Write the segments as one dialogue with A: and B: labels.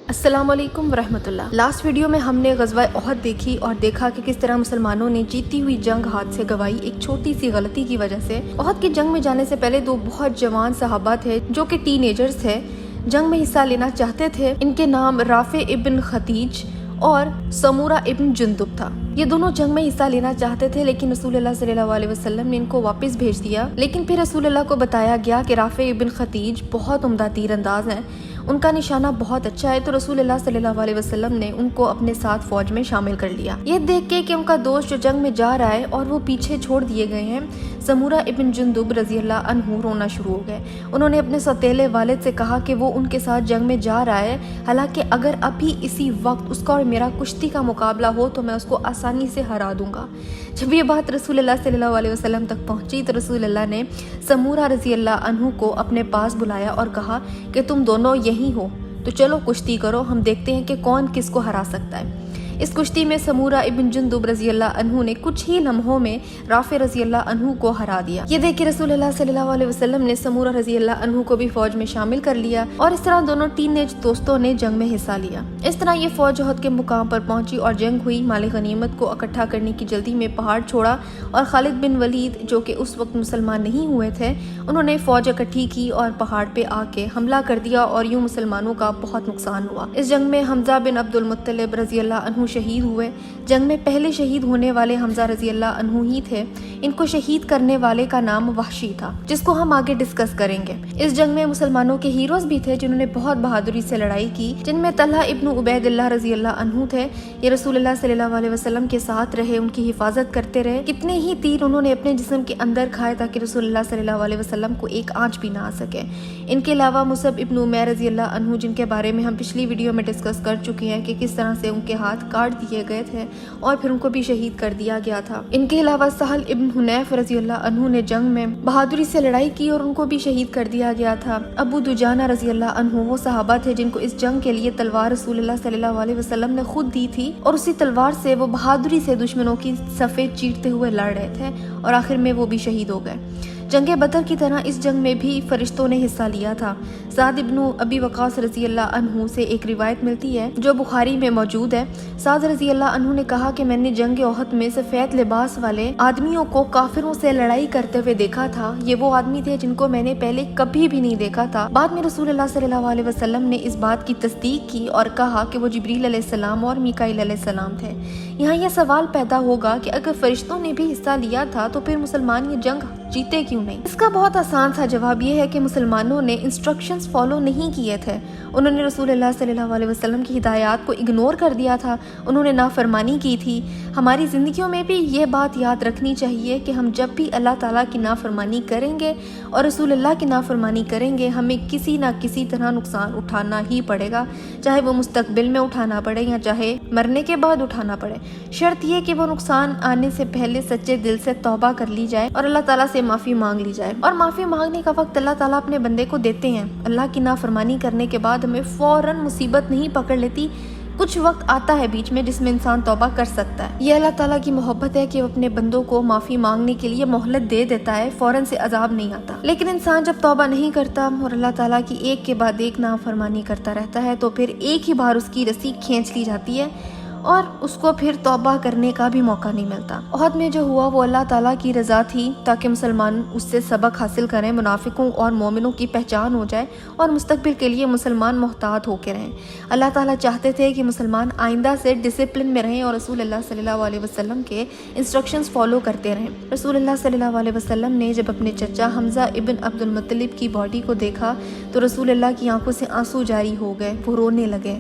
A: السلام علیکم ورحمۃ اللہ۔ لاسٹ ویڈیو میں ہم نے غزوہ احد دیکھی اور دیکھا کہ کس طرح مسلمانوں نے جیتی ہوئی جنگ ہاتھ سے گوائی ایک چھوٹی سی غلطی کی وجہ سے۔ احد کی جنگ میں جانے سے پہلے دو بہت جوان صحابہ تھے جو کہ ٹین ایجرز تھے، جنگ میں حصہ لینا چاہتے تھے۔ ان کے نام رافع ابن خدیج اور سمورہ ابن جندب تھا۔ یہ دونوں جنگ میں حصہ لینا چاہتے تھے لیکن رسول اللہ صلی اللہ علیہ وسلم نے ان کو واپس بھیج دیا۔ لیکن پھر رسول اللہ کو بتایا گیا کہ رافع ابن خدیج بہت عمدہ تیر انداز ہیں، ان کا نشانہ بہت اچھا ہے، تو رسول اللہ صلی اللہ علیہ وسلم نے ان کو اپنے ساتھ فوج میں شامل کر لیا۔ یہ دیکھ کے کہ ان کا دوست جو جنگ میں جا رہا ہے اور وہ پیچھے چھوڑ دیے گئے ہیں، سمورہ ابن جندب رضی اللہ عنہ رونا شروع ہو گئے۔ انہوں نے اپنے سوتیلے والد سے کہا کہ وہ ان کے ساتھ جنگ میں جا رہا ہے، حالانکہ اگر ابھی اسی وقت اس کا اور میرا کشتی کا مقابلہ ہو تو میں اس کو آسانی سے ہرا دوں گا۔ جب یہ بات رسول اللہ صلی اللہ علیہ وسلم تک پہنچی تو رسول اللہ نے سمورہ رضی اللہ عنہ کو اپنے پاس بلایا اور کہا کہ تم دونوں یہی ہو تو چلو کشتی کرو، ہم دیکھتے ہیں کہ کون کس کو ہرا سکتا ہے۔ اس کشتی میں سمورہ ابن جندب رضی اللہ عنہ نے کچھ ہی لمحوں میں رافع رضی اللہ عنہ کو ہرا دیا۔ یہ دیکھ کے رسول اللہ صلی اللہ علیہ وسلم نے سمورہ رضی اللہ عنہ کو بھی فوج میں شامل کر لیا اور اس طرح دونوں ٹین ایج دوستوں نے جنگ میں حصہ لیا۔ اس طرح یہ فوج احد کے مقام پر پہنچی اور جنگ ہوئی۔ مال غنیمت کو اکٹھا کرنے کی جلدی میں پہاڑ چھوڑا اور خالد بن ولید جو کہ اس وقت مسلمان نہیں ہوئے تھے، انہوں نے فوج اکٹھی کی اور پہاڑ پہ آ کے حملہ کر دیا اور یوں مسلمانوں کا بہت نقصان ہوا۔ اس جنگ میں حمزہ بن عبد المطلب رضی اللہ عنہ شہید ہوئے۔ جنگ میں پہلے شہید ہونے والے حمزہ رضی اللہ عنہ ہی تھے۔ ان کو شہید کرنے والے کا نام وحشی تھا، جس کو ہم آگے ڈسکس کریں گے۔ اس جنگ میں مسلمانوں کے ہیروز بھی تھے جنہوں نے بہت بہادری سے لڑائی کی، جن میں طلحہ ابن عبید اللہ رضی اللہ عنہ تھے۔ یہ رسول اللہ صلی اللہ علیہ وسلم کے ساتھ رہے، ان کی حفاظت کرتے رہے۔ کتنے ہی تیر انہوں نے اپنے جسم کے اندر کھائے تاکہ رسول اللہ صلی اللہ علیہ وسلم کو ایک آنچ بھی نہ آ سکے۔ ان کے علاوہ مصعب ابن عمیر رضی اللہ عنہ، جن کے بارے میں ہم پچھلی ویڈیو میں ڈسکس کر چکے ہیں کہ کس طرح سے ان کے ہاتھ کاٹ دیے گئے تھے اور پھر ان کو بھی شہید کر دیا گیا تھا۔ ان کے علاوہ سہل ابن حنیف رضی اللہ عنہ نے جنگ میں بہادری سے لڑائی کی اور ان کو بھی شہید کر دیا گیا تھا۔ ابو دجانہ رضی اللہ عنہ وہ صحابہ تھے جن کو اس جنگ کے لیے تلوار رسول اللہ صلی اللہ علیہ وسلم نے خود دی تھی اور اسی تلوار سے وہ بہادری سے دشمنوں کی صفیں چیرتے ہوئے لڑ رہے تھے اور آخر میں وہ بھی شہید ہو گئے۔ جنگ بدر کی طرح اس جنگ میں بھی فرشتوں نے حصہ لیا تھا۔ سعد ابن ابی وقاص رضی اللہ عنہ سے ایک روایت ملتی ہے جو بخاری میں موجود ہے۔ سعد رضی اللہ عنہ نے کہا کہ میں نے جنگ احد میں سفید لباس والے آدمیوں کو کافروں سے لڑائی کرتے ہوئے دیکھا تھا۔ یہ وہ آدمی تھے جن کو میں نے پہلے کبھی بھی نہیں دیکھا تھا۔ بعد میں رسول اللہ صلی اللہ علیہ وسلم نے اس بات کی تصدیق کی اور کہا کہ وہ جبریل علیہ السلام اور میکائیل علیہ السلام تھے۔ یہاں یہ سوال پیدا ہوگا کہ اگر فرشتوں نے بھی حصہ لیا تھا تو پھر مسلمان یہ جنگ جیتے کیوں نہیں؟ اس کا بہت آسان سا جواب یہ ہے کہ مسلمانوں نے انسٹرکشنز فالو نہیں کیے تھے۔ انہوں نے رسول اللہ صلی اللہ علیہ وسلم کی ہدایات کو اگنور کر دیا تھا، انہوں نے نافرمانی کی تھی۔ ہماری زندگیوں میں بھی یہ بات یاد رکھنی چاہیے کہ ہم جب بھی اللہ تعالیٰ کی نافرمانی کریں گے اور رسول اللہ کی نافرمانی کریں گے، ہمیں کسی نہ کسی طرح نقصان اٹھانا ہی پڑے گا، چاہے وہ مستقبل میں اٹھانا پڑے یا چاہے مرنے کے بعد اٹھانا پڑے۔ شرط یہ کہ وہ نقصان آنے سے پہلے سچے دل سے توبہ کر لی جائے اور اللہ تعالیٰ سے معافی مانگ لی جائے۔ اور معافی مانگنے کا وقت اللہ تعالیٰ اپنے بندے کو دیتے ہیں۔ اللہ کی نافرمانی کرنے کے بعد ہمیں فوراً مصیبت نہیں پکڑ لیتی، کچھ وقت آتا ہے بیچ میں جس میں انسان توبہ کر سکتا ہے۔ یہ اللہ تعالیٰ کی محبت ہے کہ وہ اپنے بندوں کو معافی مانگنے کے لیے مہلت دے دیتا ہے، فوراً سے عذاب نہیں آتا۔ لیکن انسان جب توبہ نہیں کرتا اور اللہ تعالیٰ کی ایک کے بعد ایک نافرمانی کرتا رہتا ہے تو پھر ایک ہی بار اس کی رسی کھینچ لی جاتی ہے اور اس کو پھر توبہ کرنے کا بھی موقع نہیں ملتا۔ احد میں جو ہوا وہ اللہ تعالیٰ کی رضا تھی تاکہ مسلمان اس سے سبق حاصل کریں، منافقوں اور مومنوں کی پہچان ہو جائے اور مستقبل کے لیے مسلمان محتاط ہو کے رہیں۔ اللہ تعالیٰ چاہتے تھے کہ مسلمان آئندہ سے ڈسپلن میں رہیں اور رسول اللہ صلی اللہ علیہ وسلم کے انسٹرکشنز فالو کرتے رہیں۔ رسول اللہ صلی اللہ علیہ وسلم نے جب اپنے چچا حمزہ ابن عبد المطلب کی باڈی کو دیکھا تو رسول اللہ کی آنکھوں سے آنسو جاری ہو گئے، وہ رونے لگے۔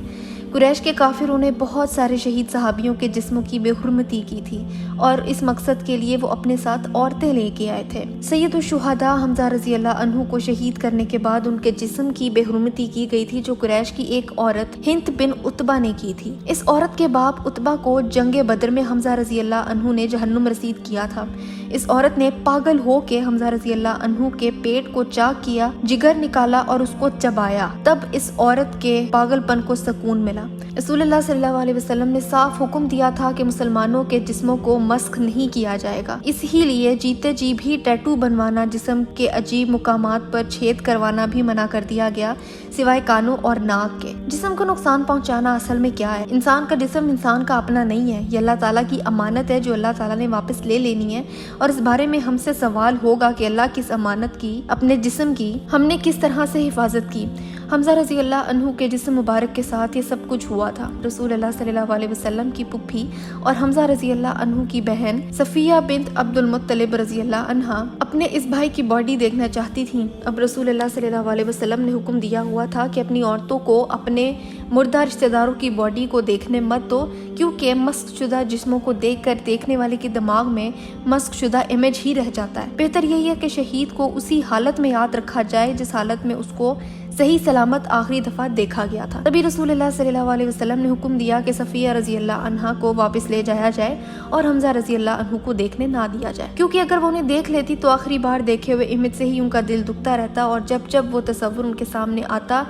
A: قریش کے کافروں نے بہت سارے شہید صحابیوں کے جسموں کی بے حرمتی کی تھی اور اس مقصد کے لیے وہ اپنے ساتھ عورتیں لے کے آئے تھے۔ سید الشہداء حمزہ رضی اللہ عنہ کو شہید کرنے کے بعد ان کے جسم کی بے حرمتی کی گئی تھی جو قریش کی ایک عورت ہند بن عتبہ نے کی تھی۔ اس عورت کے باپ عتبہ کو جنگ بدر میں حمزہ رضی اللہ عنہ نے جہنم رسید کیا تھا۔ اس عورت نے پاگل ہو کے حمزہ رضی اللہ عنہ کے پیٹ کو چاک کیا، جگر نکالا اور اس کو چبایا، تب اس عورت کے پاگل پن کو سکون ملا۔ ملا۔ رسول اللہ صلی اللہ علیہ وسلم نے صاف حکم دیا تھا کہ مسلمانوں کے جسموں کو مسخ نہیں کیا جائے گا، اس ہی لیے جیتے جی بھی ٹیٹو بنوانا، جسم کے عجیب مقامات پر چھید کروانا بھی منع کر دیا گیا، سوائے کانوں اور ناک کے۔ جسم کو نقصان پہنچانا اصل میں کیا ہے؟ انسان کا جسم انسان کا اپنا نہیں ہے، یہ اللہ تعالیٰ کی امانت ہے جو اللہ تعالیٰ نے واپس لے لینی ہے، اور اس بارے میں ہم سے سوال ہوگا کہ اللہ کی اس امانت کی، اپنے جسم کی ہم نے کس طرح سے حفاظت کی۔ حمزہ رضی اللہ عنہ کے جسم مبارک کے ساتھ یہ سب کچھ ہوا تھا۔ رسول اللہ صلی اللہ علیہ وسلم کی پھپھی اور حمزہ رضی اللہ عنہ کی بہن صفیہ بنت عبد المطلب رضی اللہ عنہا اپنے اس بھائی کی باڈی دیکھنا چاہتی تھیں۔ اب رسول اللہ صلی اللہ علیہ وسلم نے حکم دیا ہوا تھا کہ اپنی عورتوں کو اپنے مردہ رشتہ داروں کی باڈی کو دیکھنے مت دو، کیونکہ مسخ شدہ جسموں کو دیکھ کر دیکھنے والے کے دماغ میں مسخ شدہ امیج ہی رہ جاتا ہے۔ بہتر یہی ہے کہ شہید کو اسی حالت میں یاد رکھا جائے جس حالت میں اس کو صحیح سلامت آخری دفعہ دیکھا گیا تھا۔ تبھی رسول اللہ صلی اللہ علیہ وسلم نے حکم دیا کہ صفیہ رضی اللہ عنہا کو واپس لے جایا جائے اور حمزہ رضی اللہ عنہ کو دیکھنے نہ دیا جائے، کیونکہ اگر وہ انہیں دیکھ لیتی تو آخری بار دیکھے ہوئے امیج سے ہی ان کا دل دکھتا رہتا، اور جب جب وہ تصور ان کے سامنے آتا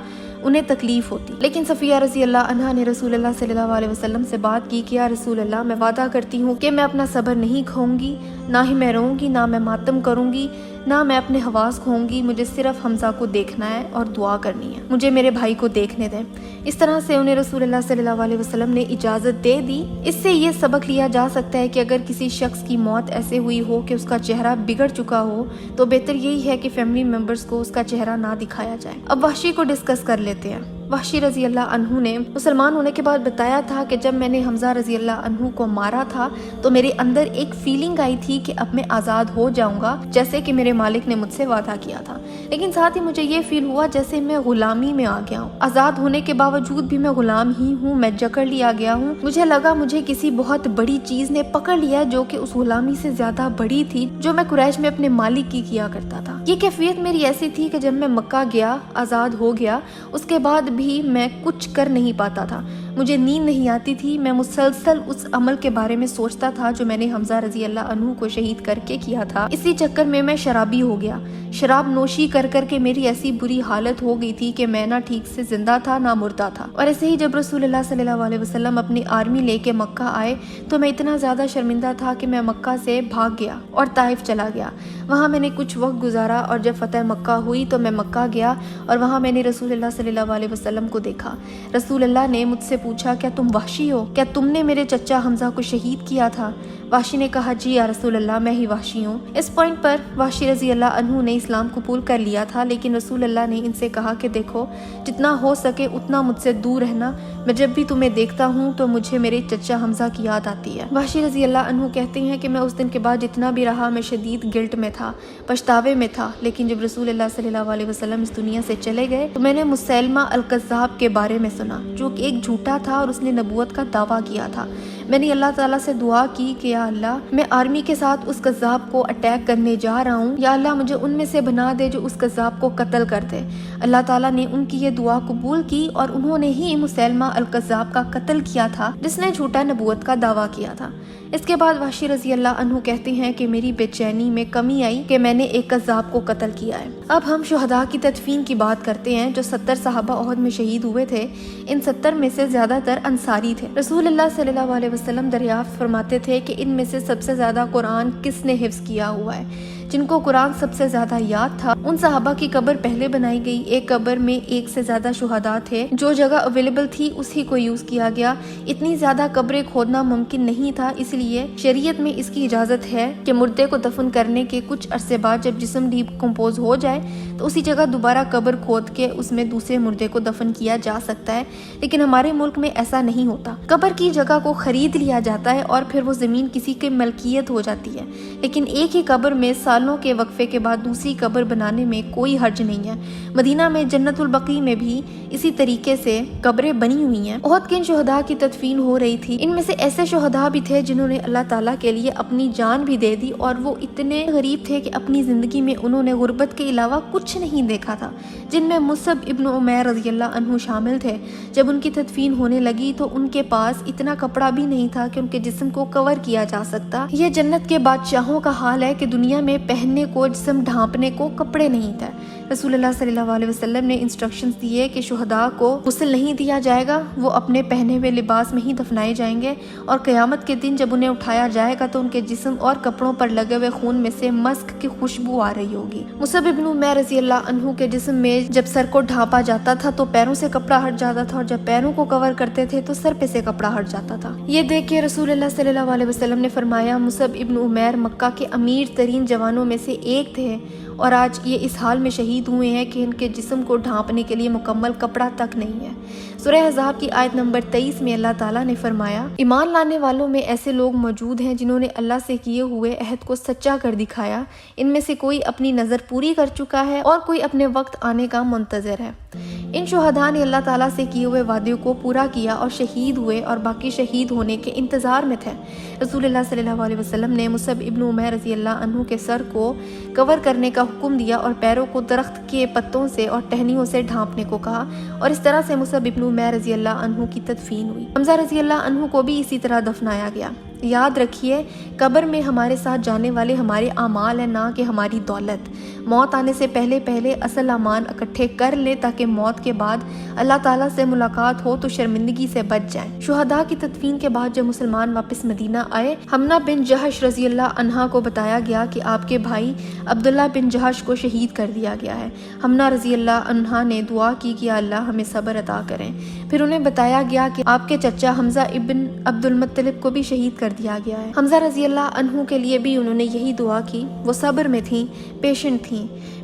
A: انہیں تکلیف ہوتی۔ لیکن صفیہ رضی اللہ عنہا نے رسول اللہ صلی اللہ علیہ وسلم سے بات کی کہ یا رسول اللہ، میں وعدہ کرتی ہوں کہ میں اپنا صبر نہیں کھوؤں گی، نہ ہی میں روؤں گی، نہ میں ماتم کروں گی، نہ میں اپنے حواس کھوؤں گی، مجھے صرف حمزہ کو دیکھنا ہے اور دعا کرنی ہے، مجھے میرے بھائی کو دیکھنے دیں۔ اس طرح سے انہیں رسول اللہ صلی اللہ علیہ وسلم نے اجازت دے دی۔ اس سے یہ سبق لیا جا سکتا ہے کہ اگر کسی شخص کی موت ایسے ہوئی ہو کہ اس کا چہرہ بگڑ چکا ہو تو بہتر یہی ہے کہ فیملی ممبرز کو اس کا چہرہ نہ دکھایا جائے۔ اب وحشی کو ڈسکس کر لیتے ہیں۔ وحشی رضی اللہ عنہ نے مسلمان ہونے کے بعد بتایا تھا کہ جب میں نے حمزہ رضی اللہ عنہ کو مارا تھا تو میرے اندر ایک فیلنگ آئی تھی کہ اب میں آزاد ہو جاؤں گا، جیسے کہ میرے مالک نے مجھ سے وعدہ کیا تھا، لیکن ساتھ ہی مجھے یہ فیل ہوا جیسے میں غلامی میں آ گیا ہوں۔ آزاد ہونے کے باوجود بھی میں غلام ہی ہوں، میں جکڑ لیا گیا ہوں۔ مجھے لگا مجھے کسی بہت بڑی چیز نے پکڑ لیا جو کہ اس غلامی سے زیادہ بڑی تھی جو میں قریش میں اپنے مالک کی کیا کرتا تھا۔ یہ کیفیت میری ایسی تھی کہ جب میں مکہ گیا، آزاد ہو گیا، اس کے بعد بھی میں کچھ کر نہیں پاتا تھا، مجھے نیند نہیں آتی تھی، میں مسلسل اس عمل کے بارے میں سوچتا تھا جو میں نے حمزہ رضی اللہ عنہ کو شہید کر کے کیا تھا۔ اسی چکر میں شرابی ہو گیا، شراب نوشی کر کر کے میری ایسی بری حالت ہو گئی تھی کہ میں نہ ٹھیک سے زندہ تھا نہ مردہ تھا۔ اور ایسے ہی جب رسول اللہ صلی اللہ علیہ وسلم اپنی آرمی لے کے مکہ آئے تو میں اتنا زیادہ شرمندہ تھا کہ میں مکہ سے بھاگ گیا اور طائف چلا گیا۔ وہاں میں نے کچھ وقت گزارا اور جب فتح مکہ ہوئی تو میں مکہ گیا اور وہاں میں نے رسول اللہ صلی اللہ علیہ وسلم کو دیکھا۔ رسول اللہ نے مجھ سے پوچھا کیا تم وحشی ہو؟ کیا تم نے میرے چچا حمزہ کو شہید کیا تھا؟ وحشی نے کہا جی یا رسول اللہ، میں ہی وحشی ہوں۔ اس پوائنٹ پر وحشی رضی اللہ عنہ نے اسلام قبول کر لیا تھا، لیکن رسول اللہ نے ان سے کہا کہ دیکھو جتنا ہو سکے اتنا مجھ سے دور رہنا، میں جب بھی تمہیں دیکھتا ہوں تو مجھے میرے چچا حمزہ کی یاد آتی ہے۔ وحشی رضی اللہ عنہ کہتے ہیں کہ میں اس دن کے بعد جتنا بھی رہا میں شدید گلٹ میں تھا، پچھتاوے میں تھا، لیکن جب رسول اللہ صلی اللہ علیہ وسلم اس دنیا سے چلے گئے تو میں نے مسیلمہ الکذاب کے بارے میں سنا جو کہ ایک جھوٹا تھا اور اس نے نبوت کا دعویٰ کیا تھا۔ میں نے اللہ تعالیٰ سے دعا کی کہ یا اللہ، میں آرمی کے ساتھ اس کذاب کو اٹیک کرنے جا رہا ہوں، یا اللہ مجھے ان میں سے بنا دے جو اس کذاب کو قتل کر دے۔ اللہ تعالیٰ نے ان کی یہ دعا قبول کی اور انہوں نے ہی مسیلمہ الکذاب کا قتل کیا تھا جس نے جھوٹا نبوت کا دعویٰ کیا تھا۔ اس کے بعد وحشی رضی اللہ عنہ کہتے ہیں کہ میری بے چینی میں کمی آئی کہ میں نے ایک کذاب کو قتل کیا ہے۔ اب ہم شہداء کی تدفین کی بات کرتے ہیں جو 70 صحابہ احد میں شہید ہوئے تھے۔ ان 70 میں سے زیادہ تر انصاری تھے۔ رسول اللہ صلی اللہ علیہ وسلم دریافت فرماتے تھے کہ ان میں سے سب سے زیادہ قرآن کس نے حفظ کیا ہوا ہے؟ جن کو قرآن سب سے زیادہ یاد تھا ان صحابہ کی قبر پہلے بنائی گئی۔ ایک قبر میں ایک سے زیادہ شہداء تھے، جو جگہ اویلیبل تھی اسی کو یوز کیا گیا۔ اتنی زیادہ قبریں کھودنا ممکن نہیں تھا، اس لیے شریعت میں اس کی اجازت ہے کہ مردے کو دفن کرنے کے کچھ عرصے بعد جب جسم ڈی کمپوز ہو جائے تو اسی جگہ دوبارہ قبر کھود کے اس میں دوسرے مردے کو دفن کیا جا سکتا ہے، لیکن ہمارے ملک میں ایسا نہیں ہوتا۔ قبر کی جگہ کو خرید لیا جاتا ہے اور پھر وہ زمین کسی کی ملکیت ہو جاتی ہے، لیکن ایک ہی قبر میں سالوں کے وقفے کے بعد دوسری قبر بنانے میں کوئی حرج نہیں ہے۔ مدینہ میں جنت البقیع میں بھی اسی طریقے سے قبریں بنی ہوئی ہیں۔ احد کے ان شہداء کی تدفین ہو رہی تھی، ان میں سے ایسے شہداء بھی تھے جنہوں نے اللہ تعالیٰ کے لیے اپنی جان بھی دے دی، اور وہ اتنے غریب تھے کہ اپنی زندگی میں انہوں نے غربت کے علاوہ کچھ نہیں دیکھا تھا، جن میں مصعب ابن عمیر رضی اللہ عنہ شامل تھے۔ جب ان کی تدفین ہونے لگی تو ان کے پاس اتنا کپڑا بھی نہیں تھا کہ ان کے جسم کو کور کیا جا سکتا۔ یہ جنت کے بادشاہوں کا حال ہے کہ دنیا میں پہننے کو، جسم ڈھانپنے کو کپڑے نہیں تھے۔ رسول اللہ صلی اللہ علیہ وسلم نے انسٹرکشنز دیے کہ شہداء کو غسل نہیں دیا جائے گا، وہ اپنے پہنے ہوئے لباس میں ہی دفنائے جائیں گے، اور قیامت کے دن جب انہیں اٹھایا جائے گا تو ان کے جسم اور کپڑوں پر لگے ہوئے خون میں سے مسک کی خوشبو آ رہی ہوگی۔ مصعب بن عمیر رضی اللہ عنہ کے جسم میں جب سر کو ڈھانپا جاتا تھا تو پیروں سے کپڑا ہٹ جاتا تھا، اور جب پیروں کو کور کرتے تھے تو سر پہ سے کپڑا ہٹ جاتا تھا۔ یہ دیکھ کے رسول اللہ صلی اللہ علیہ وسلم نے فرمایا، مصعب ابن عمیر مکہ کے امیر ترین جوانوں میں سے ایک تھے، اور آج یہ اس حال میں شہید ہوئے ہیں کہ ان کے جسم کو ڈھانپنے کے لیے مکمل کپڑا تک نہیں ہے۔ سورہ احزاب کی آیت نمبر 23 میں اللہ تعالیٰ نے فرمایا، ایمان لانے والوں میں ایسے لوگ موجود ہیں جنہوں نے اللہ سے کیے ہوئے عہد کو سچا کر دکھایا، ان میں سے کوئی اپنی نظر پوری کر چکا ہے اور کوئی اپنے وقت آنے کا منتظر ہے۔ ان شہداء نے اللہ تعالیٰ سے کیے ہوئے وعدے کو پورا کیا اور شہید ہوئے، اور باقی شہید ہونے کے انتظار میں تھے۔ رسول اللہ صلی اللہ علیہ وسلم نے مصعب ابن عمیر رضی اللہ عنہ کے سر کو کور کرنے کا حکم دیا اور پیروں کو درخت کے پتوں سے اور ٹہنیوں سے ڈھانپنے کو کہا، اور اس طرح سے مصعب ابن عمیر رضی اللہ عنہ کی تدفین ہوئی۔ حمزہ رضی اللہ عنہ کو بھی اسی طرح دفنایا گیا۔ یاد رکھیے، قبر میں ہمارے ساتھ جانے والے ہمارے اعمال ہیں، نہ کہ ہماری دولت۔ موت آنے سے پہلے اصل اعمال اکٹھے کر لیں تاکہ موت کے بعد اللہ تعالیٰ سے ملاقات ہو تو شرمندگی سے بچ جائیں۔ شہداء کی تدفین کے بعد جب مسلمان واپس مدینہ آئے، حمنہ بن جہش رضی اللہ عنہا کو بتایا گیا کہ آپ کے بھائی عبداللہ بن جہش کو شہید کر دیا گیا ہے۔ حمنہ رضی اللہ عنہا نے دعا کی کہ اللہ ہمیں صبر عطا کریں۔ پھر انہیں بتایا گیا کہ آپ کے چچا حمزہ ابن عبد المطلب کو بھی شہید کر دیا گیا ہے۔ حمزہ رضی اللہ عنہ کے لیے بھی انہوں نے یہی دعا کی، وہ صبر میں تھیں، پیشنٹ تھیں۔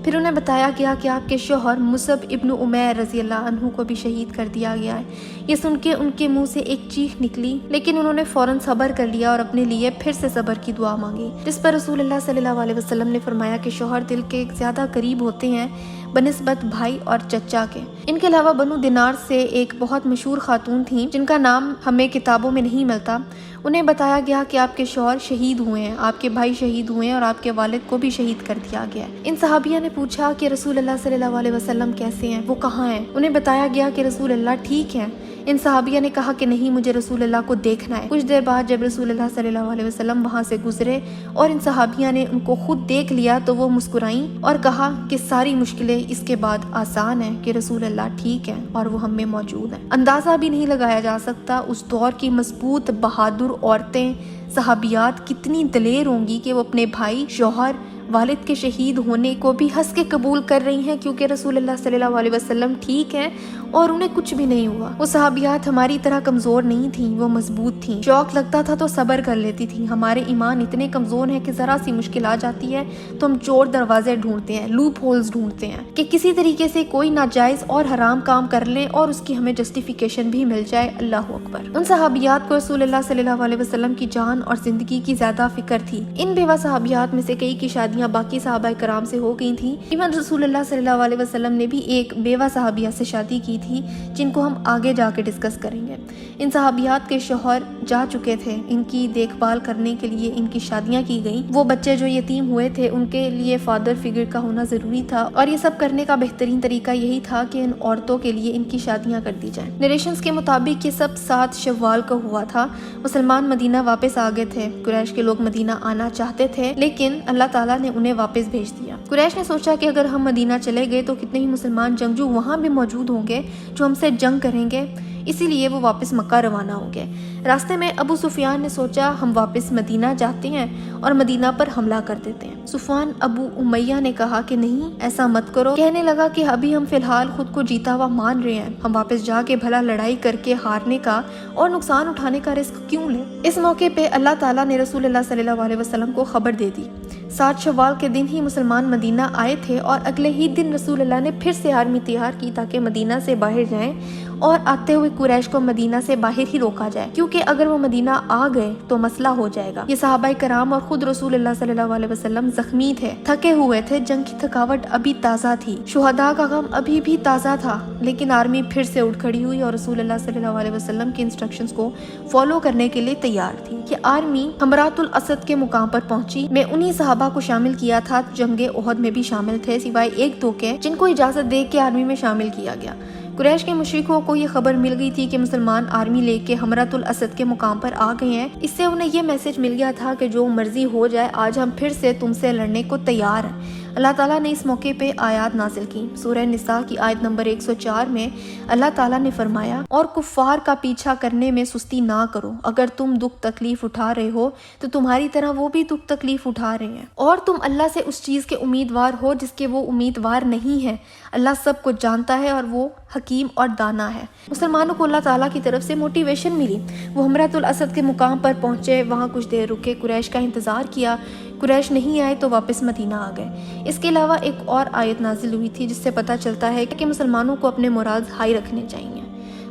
A: پھر انہیں بتایا گیا کہ آپ کے شوہر مصعب ابن عمیر رضی اللہ عنہ کو بھی شہید کر دیا گیا ہے۔ یہ سن کے ان کے منہ سے ایک چیخ نکلی، لیکن انہوں نے فوراً صبر کر لیا اور اپنے لیے پھر سے صبر کی دعا مانگی، جس پر رسول اللہ صلی اللہ علیہ وسلم نے فرمایا کہ شوہر دل کے زیادہ قریب ہوتے ہیں بنسبت بھائی اور چچا کے۔ ان کے علاوہ بنو دینار سے ایک بہت مشہور خاتون تھیں جن کا نام ہمیں کتابوں میں نہیں ملتا، انہیں بتایا گیا کہ آپ کے شوہر شہید ہوئے ہیں، آپ کے بھائی شہید ہوئے ہیں، اور آپ کے والد کو بھی شہید کر دیا گیا ہے۔ ان صحابیہ نے پوچھا کہ رسول اللہ صلی اللہ علیہ وسلم کیسے ہیں، وہ کہاں ہیں؟ انہیں بتایا گیا کہ رسول اللہ ٹھیک ہیں۔ ان صحابیہ نے کہا کہ نہیں، مجھے رسول اللہ کو دیکھنا ہے۔ کچھ دیر بعد جب رسول اللہ صلی اللہ علیہ وسلم وہاں سے گزرے اور ان صحابیہ نے ان کو خود دیکھ لیا تو وہ مسکرائیں اور کہا کہ ساری مشکلیں اس کے بعد آسان ہیں کہ رسول اللہ ٹھیک ہیں اور وہ ہم میں موجود ہیں۔ اندازہ بھی نہیں لگایا جا سکتا اس دور کی مضبوط بہادر عورتیں صحابیات کتنی دلیر ہوں گی کہ وہ اپنے بھائی، شوہر، والد کے شہید ہونے کو بھی ہنس کے قبول کر رہی ہیں کیونکہ رسول اللہ صلی اللہ علیہ وسلم ٹھیک ہیں اور انہیں کچھ بھی نہیں ہوا۔ وہ صحابیات ہماری طرح کمزور نہیں تھیں، وہ مضبوط تھیں۔ شوق لگتا تھا تو صبر کر لیتی تھیں۔ ہمارے ایمان اتنے کمزور ہیں کہ ذرا سی مشکل آ جاتی ہے تو ہم چور دروازے ڈھونڈتے ہیں، لوپ ہولز ڈھونڈتے ہیں کہ کسی طریقے سے کوئی ناجائز اور حرام کام کر لیں اور اس کی ہمیں جسٹیفیکیشن بھی مل جائے۔ اللہ اکبر۔ ان صحابیات کو رسول اللہ صلی اللہ علیہ وسلم کی جان اور زندگی کی زیادہ فکر تھی۔ ان بیوہ صحابیات میں سے کئی کی شادیاں باقی صحابہ کرام سے ہو گئی تھیں۔ ایون رسول اللہ صلی اللہ علیہ وسلم نے بھی ایک بیوہ صحابیہ سے شادی کی تھی جن کو ہم آگے جا کے ڈسکس کریں گے۔ ان صحابیات کے شوہر جا چکے تھے، ان کی دیکھ بھال کرنے کے لیے ان کی شادیاں کی گئیں۔ وہ بچے جو یتیم ہوئے تھے ان کے لیے فادر فگر کا ہونا ضروری تھا، اور یہ سب کرنے کا بہترین طریقہ یہی تھا کہ ان عورتوں کے لیے ان کی شادیاں کر دی جائیں۔ نریشنز کے مطابق یہ سب 7 شوال کو ہوا تھا۔ مسلمان مدینہ واپس آ گئے تھے۔ قریش کے لوگ مدینہ آنا چاہتے تھے لیکن اللہ تعالیٰ نے انہیں واپس بھیج دیا۔ قریش نے سوچا کہ اگر ہم مدینہ چلے گئے تو کتنے ہی مسلمان جنگجو وہاں بھی موجود ہوں گے جو ہم سے جنگ کریں گے، اسی لیے وہ واپس مکہ روانہ ہو گئے۔ راستے میں ابو سفیان نے سوچا ہم واپس مدینہ جاتے ہیں اور مدینہ پر حملہ کر دیتے ہیں۔ صفوان ابو امیہ نے کہا کہ نہیں، ایسا مت کرو۔ کہنے لگا کہ ابھی ہم فی الحال خود کو جیتا ہوا مان رہے ہیں، ہم واپس جا کے بھلا لڑائی کر کے ہارنے کا اور نقصان اٹھانے کا رسک کیوں لیں۔ اس موقع پہ اللہ تعالیٰ نے رسول اللہ صلی اللہ علیہ وسلم کو خبر دے دی۔ 7 شوال کے دن ہی مسلمان مدینہ آئے تھے اور اگلے ہی دن رسول اللہ نے پھر سے آرمی تیار کی تاکہ مدینہ سے باہر جائیں اور آتے ہوئے قریش کو مدینہ سے باہر ہی روکا جائے، کیونکہ اگر وہ مدینہ آ گئے تو مسئلہ ہو جائے گا۔ یہ صحابہ کرام اور خود رسول اللہ صلی اللہ علیہ وسلم زخمی تھے، تھکے ہوئے تھے، جنگ کی تھکاوٹ ابھی تازہ تھی، شہداء کا غم ابھی بھی تازہ تھا، لیکن آرمی پھر سے اٹھ کھڑی ہوئی اور رسول اللہ صلی اللہ علیہ وسلم کے انسٹرکشنز کو فالو کرنے کے لیے تیار تھی۔ یہ آرمی حمرات الاسد کے مقام پر پہنچی۔ میں انہی صحابہ کو شامل کیا تھا جنگ احد میں بھی شامل تھے، سوائے 1-2 کے جن کو اجازت دے کے آرمی میں شامل کیا گیا۔ قریش کے مشرکوں کو یہ خبر مل گئی تھی کہ مسلمان آرمی لے کے حمرات الاسد کے مقام پر آ گئے ہیں۔ اس سے انہیں یہ میسج مل گیا تھا کہ جو مرضی ہو جائے، آج ہم پھر سے تم سے لڑنے کو تیار ہیں۔ اللہ تعالیٰ نے اس موقع پہ آیات نازل کی۔ سورہ نساء کی آیت نمبر 104 میں اللہ تعالیٰ نے فرمایا، اور کفار کا پیچھا کرنے میں سستی نہ کرو، اگر تم دکھ تکلیف اٹھا رہے ہو تو تمہاری طرح وہ بھی دکھ تکلیف اٹھا رہے ہیں، اور تم اللہ سے اس چیز کے امیدوار ہو جس کے وہ امیدوار نہیں ہے۔ اللہ سب کو جانتا ہے اور وہ حکیم اور دانا ہے۔ مسلمانوں کو اللہ تعالیٰ کی طرف سے موٹیویشن ملی۔ وہ حمرۃ الاسد کے مقام پر پہنچے، وہاں کچھ دیر رکے، قریش کا انتظار کیا۔ قریش نہیں آئے تو واپس مدینہ آ گئے۔ اس کے علاوہ ایک اور آیت نازل ہوئی تھی جس سے پتہ چلتا ہے کہ مسلمانوں کو اپنے مراد ہائی رکھنے چاہیے۔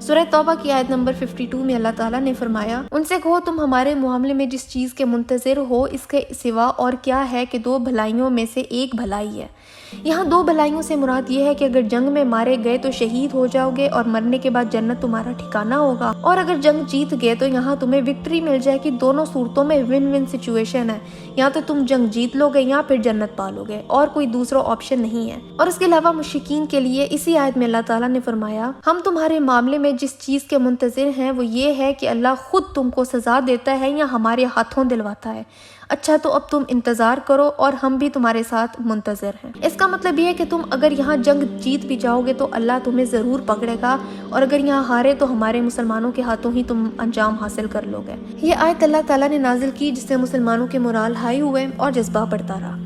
A: سورہ توبہ کی آیت نمبر 52 میں اللہ تعالیٰ نے فرمایا، ان سے کہو تم ہمارے معاملے میں جس چیز کے منتظر ہو اس کے سوا اور کیا ہے کہ 2 بھلائیوں میں سے ایک بھلائی ہے۔ یہاں 2 بھلائیوں سے مراد یہ ہے کہ اگر جنگ میں مارے گئے تو شہید ہو جاؤ گے اور مرنے کے بعد جنت تمہارا ٹھکانہ ہوگا، اور اگر جنگ جیت گئے تو یہاں تمہیں وکٹری مل جائے گی۔ دونوں صورتوں میں ون ون سچویشن ہے، یا تو تم جنگ جیت لو گے یا پھر جنت پالو گے، اور کوئی دوسرا آپشن نہیں ہے۔ اور اس کے علاوہ مشرکین کے لیے اسی آیت میں اللہ تعالیٰ نے فرمایا، ہم تمہارے معاملے میں جس چیز کے منتظر ہیں وہ یہ ہے کہ اللہ خود تم کو سزا دیتا ہے یا ہمارے ہاتھوں دلواتا ہے۔ اچھا تو اب تم انتظار کرو اور ہم بھی تمہارے ساتھ منتظر ہیں۔ اس کا مطلب یہ ہے کہ تم اگر یہاں جنگ جیت بھی جاؤ گے تو اللہ تمہیں ضرور پکڑے گا، اور اگر یہاں ہارے تو ہمارے مسلمانوں کے ہاتھوں ہی تم انجام حاصل کر لو گے۔ یہ آیت اللہ تعالیٰ نے نازل کی جس سے مسلمانوں کے مورال ہائی ہوئے اور جذبہ بڑھتا رہا۔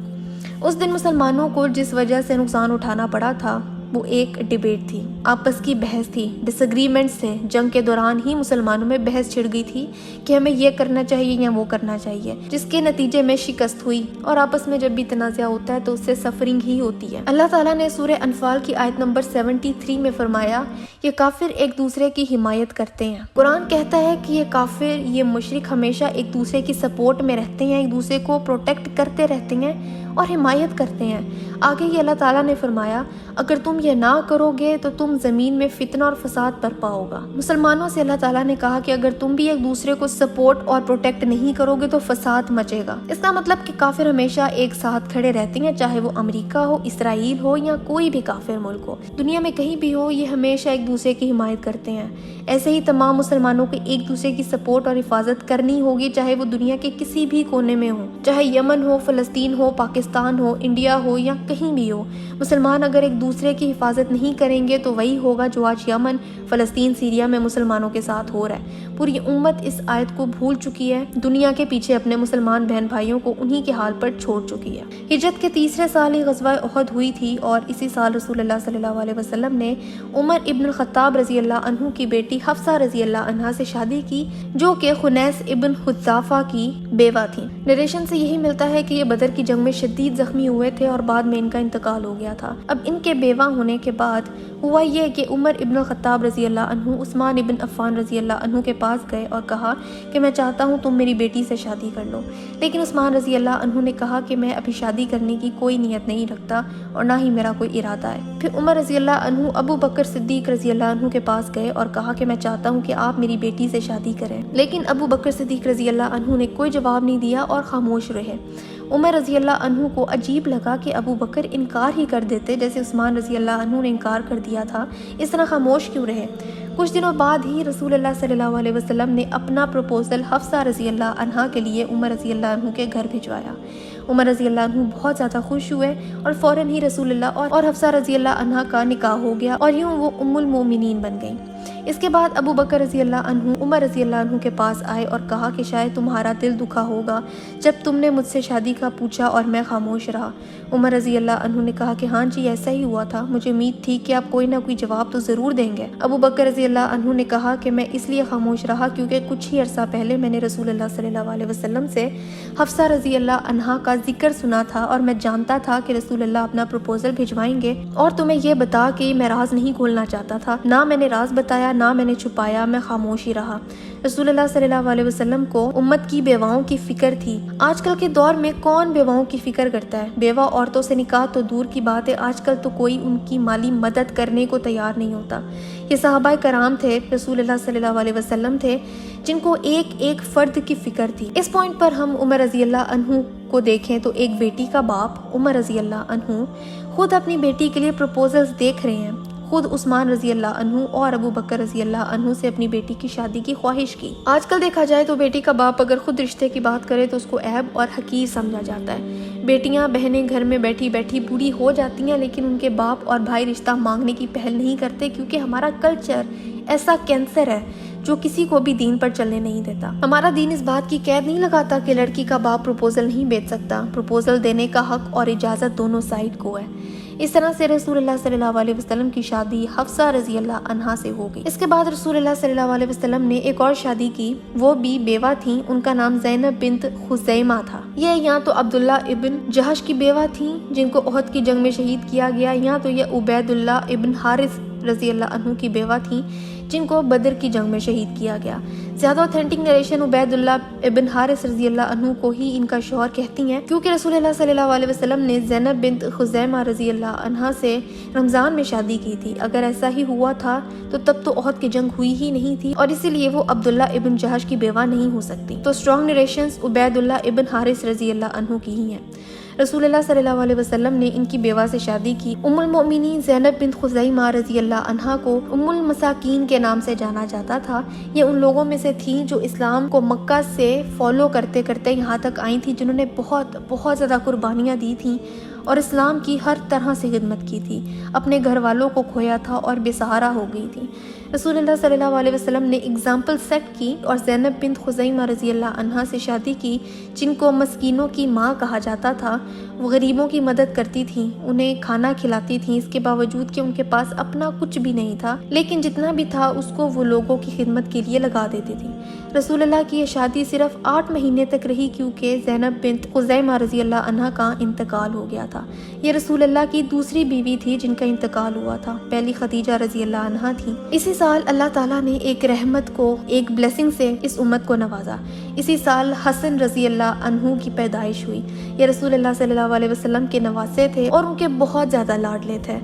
A: اس دن مسلمانوں کو جس وجہ سے نقصان اٹھانا پڑا تھا وہ ایک ڈیبیٹ تھی، آپس کی بحث تھی، ڈس ایگریمنٹس تھے۔ جنگ کے دوران ہی مسلمانوں میں بحث چھڑ گئی تھی کہ ہمیں یہ کرنا چاہیے یا وہ کرنا چاہیے، جس کے نتیجے میں شکست ہوئی، اور آپس میں جب بھی تنازع ہوتا ہے تو اس سے سفرنگ ہی ہوتی ہے۔ اللہ تعالیٰ نے سورہ انفال کی آیت نمبر 73 میں فرمایا، یہ کافر ایک دوسرے کی حمایت کرتے ہیں۔ قرآن کہتا ہے کہ یہ کافر، یہ مشرک ہمیشہ ایک دوسرے کی سپورٹ میں رہتے ہیں، ایک دوسرے کو پروٹیکٹ کرتے رہتے ہیں اور حمایت کرتے ہیں۔ آگے یہ اللہ تعالیٰ نے فرمایا، اگر تم یہ نہ کرو گے تو تم زمین میں فتنہ اور فساد برپا ہوگا۔ مسلمانوں سے اللہ تعالیٰ نے کہا کہ اگر تم بھی ایک دوسرے کو سپورٹ اور پروٹیکٹ نہیں کرو گے تو فساد مچے گا۔ اس کا مطلب کہ کافر ہمیشہ ایک ساتھ کھڑے رہتے ہیں، چاہے وہ امریکہ ہو، اسرائیل ہو یا کوئی بھی کافر ملک ہو، دنیا میں کہیں بھی ہو، یہ ہمیشہ ایک دوسرے کی حمایت کرتے ہیں۔ ایسے ہی تمام مسلمانوں کو ایک دوسرے کی سپورٹ اور حفاظت کرنی ہوگی، چاہے وہ دنیا کے کسی بھی کونے میں ہو، چاہے یمن ہو، فلسطین ہو، پاکستان ہو، انڈیا ہو یا کہیں بھی ہو۔ مسلمان اگر ایک دوسرے کی حفاظت نہیں کریں گے تو وہی ہوگا جو آج یمن، فلسطین، سیریا میں مسلمانوں کے ساتھ ہو رہا ہے۔ پوری امت اس آیت کو بھول چکی ہے، دنیا کے پیچھے اپنے مسلمان بہن بھائیوں کو انہی کے حال پر چھوڑ چکی ہے۔ ہجرت کے تیسرے سال ہی غزوہ احد ہوئی تھی، اور اسی سال رسول اللہ صلی اللہ علیہ وسلم نے عمر ابن الخطاب رضی اللہ عنہ کی بیٹی حفصہ رضی اللہ عنہا سے شادی کی، جو کہ خنیس ابن حذافہ کی بیوہ تھی۔ نریشن سے یہی ملتا ہے کہ یہ بدر کی جنگ میں شدید زخمی ہوئے تھے اور بعد میں ان کا انتقال ہو گیا تھا۔ اب ان کے بیوہ ہونے کے بعد ہوا یہ کہ عمر ابن الخطاب رضی اللہ عنہ عثمان ابن عفان رضی اللہ عنہ کے پاس گئے اور کہا کہ میں چاہتا ہوں تم میری بیٹی سے شادی کر لو، لیکن عثمان رضی اللہ عنہ نے کہا کہ میں ابھی شادی کرنے کی کوئی نیت نہیں رکھتا اور نہ ہی میرا کوئی ارادہ ہے۔ پھر عمر رضی اللہ عنہ ابو بکر صدیق رضی اللہ عنہ کے پاس گئے اور کہا کہ میں چاہتا ہوں کہ آپ میری بیٹی سے شادی کریں، لیکن ابو بکر صدیق رضی اللہ عنہ نے کوئی جواب نہیں دیا اور خاموش رہے۔ عمر رضی اللہ عنہ کو عجیب لگا کہ ابو بکر انکار ہی کر دیتے، جیسے عثمان رضی اللہ عنہ نے انکار کر دیا تھا، اس طرح خاموش کیوں رہے۔ کچھ دنوں بعد ہی رسول اللہ صلی اللہ علیہ وسلم نے اپنا پروپوزل حفصہ رضی اللہ عنہا کے لیے عمر رضی اللہ عنہ کے گھر بھجوایا۔ عمر رضی اللہ عنہ بہت زیادہ خوش ہوئے اور فوراً ہی رسول اللہ اور حفصہ رضی اللہ عنہا کا نکاح ہو گیا، اور یوں وہ ام المومنین بن گئیں۔ اس کے بعد ابو بکر رضی اللہ عنہ عمر رضی اللہ عنہ کے پاس آئے اور کہا کہ شاید تمہارا دل دکھا ہوگا جب تم نے مجھ سے شادی کا پوچھا اور میں خاموش رہا۔ عمر رضی اللہ عنہ نے کہا کہ ہاں جی ایسا ہی ہوا تھا، مجھے امید تھی کہ آپ کوئی نہ کوئی جواب تو ضرور دیں گے۔ ابو بکر رضی اللہ عنہ نے کہا کہ میں اس لیے خاموش رہا کیونکہ کچھ ہی عرصہ پہلے میں نے رسول اللہ صلی اللہ علیہ وسلم سے حفصہ رضی اللہ عنہا کا ذکر سنا تھا، اور میں جانتا تھا کہ رسول اللہ اپنا پروپوزل بھجوائیں گے، اور تمہیں یہ بتا کہ میں راز نہیں کھولنا چاہتا تھا۔ نہ میں نے راز بتایا، نہ میں نے چھپایا، میں خاموش ہی رہا۔ رسول اللہ صلی اللہ علیہ وسلم کو امت کی بیواؤں کی فکر تھی۔ آج کل کے دور میں کون بیواؤں کی فکر کرتا ہے؟ بیوہ عورتوں سے نکاح تو دور کی بات ہے، آج کل تو کوئی ان کی مالی مدد کرنے کو تیار نہیں ہوتا۔ یہ صحابہ کرام تھے، رسول اللہ صلی اللہ علیہ وسلم تھے، جن کو ایک ایک فرد کی فکر تھی۔ اس پوائنٹ پر ہم عمر رضی اللہ عنہ کو دیکھیں تو ایک بیٹی کا باپ عمر رضی اللہ عنہ خود اپنی بیٹی کے لیے پروپوزلز دیکھ رہے ہیں، خود عثمان رضی اللہ عنہ اور ابو بکر رضی اللہ عنہ سے اپنی بیٹی کی شادی کی خواہش کی۔ آج کل دیکھا جائے تو بیٹی کا باپ اگر خود رشتے کی بات کرے تو اس کو عیب اور حقیر سمجھا جاتا ہے۔ بیٹیاں بہنیں گھر میں بیٹھی بیٹھی بوڑھی ہو جاتی ہیں لیکن ان کے باپ اور بھائی رشتہ مانگنے کی پہل نہیں کرتے، کیونکہ ہمارا کلچر ایسا کینسر ہے جو کسی کو بھی دین پر چلنے نہیں دیتا۔ ہمارا دین اس بات کی قید نہیں لگاتا کہ لڑکی کا باپ پروپوزل نہیں بھیج سکتا، پروپوزل دینے کا حق اور اجازت دونوں سائڈ کو ہے۔ اس طرح سے رسول اللہ صلی اللہ علیہ وسلم کی شادی حفصہ رضی اللہ عنہا سے ہو گئی۔ اس کے بعد رسول اللہ صلی اللہ علیہ وسلم نے ایک اور شادی کی، وہ بھی بیوہ تھیں، ان کا نام زینب بنت خزیمہ تھا۔ یہ یا تو عبداللہ ابن جہش کی بیوہ تھیں جن کو احد کی جنگ میں شہید کیا گیا، یا تو یہ عبید اللہ ابن حارث رضی اللہ عنہ کی بیوہ تھیں جن کو بدر کی جنگ میں شہید کیا گیا۔ زیادہ اوتھینٹک نریشن عبید اللہ ابن حارث رضی اللہ عنہ کو ہی ان کا شوہر کہتی ہیں، کیونکہ رسول اللہ صلی اللہ علیہ وسلم نے زینب بنت خزیمہ رضی اللہ عنہا سے رمضان میں شادی کی تھی۔ اگر ایسا ہی ہوا تھا تو تب تو احد کی جنگ ہوئی ہی نہیں تھی، اور اسی لیے وہ عبداللہ ابن جہش کی بیوہ نہیں ہو سکتی۔ تو اسٹرانگ نریشنز عبید اللہ ابن حارث رضی اللہ عنہ کی ہی ہیں۔ رسول اللہ صلی اللہ علیہ وسلم نے ان کی بیوہ سے شادی کی۔ ام المؤمنین زینب بنت خزیمہ رضی اللہ عنہا کو ام المساکین کے نام سے جانا جاتا تھا۔ یہ ان لوگوں میں سے تھیں جو اسلام کو مکہ سے فالو کرتے کرتے یہاں تک آئی تھیں، جنہوں نے بہت زیادہ قربانیاں دی تھیں اور اسلام کی ہر طرح سے خدمت کی تھی، اپنے گھر والوں کو کھویا تھا اور بے سہارا ہو گئی تھی۔ رسول اللہ صلی اللہ علیہ وسلم نے اگزامپل سیٹ کی اور زینب بنت خزیمہ رضی اللہ عنہا سے شادی کی، جن کو مسکینوں کی ماں کہا جاتا تھا۔ وہ غریبوں کی مدد کرتی تھیں، انہیں کھانا کھلاتی تھیں، اس کے باوجود کہ ان کے پاس اپنا کچھ بھی نہیں تھا، لیکن جتنا بھی تھا اس کو وہ لوگوں کی خدمت کے لیے لگا دیتی تھیں۔ رسول اللہ کی یہ شادی صرف 8 مہینے تک رہی، کیونکہ زینب بنت خزیمہ رضی اللہ عنہا کا انتقال ہو گیا تھا۔ یہ رسول اللہ کی دوسری بیوی تھی جن کا انتقال ہوا تھا، پہلی خدیجہ رضی اللہ عنہا تھی۔ اسی سال اللہ تعالیٰ نے ایک رحمت کو، ایک بلیسنگ سے اس امت کو نوازا۔ اسی سال حسن رضی اللہ عنہ کی پیدائش ہوئی۔ یہ رسول اللہ صلی اللہ علیہ وسلم کے نواسے تھے اور ان کے بہت زیادہ لاڈلے تھے۔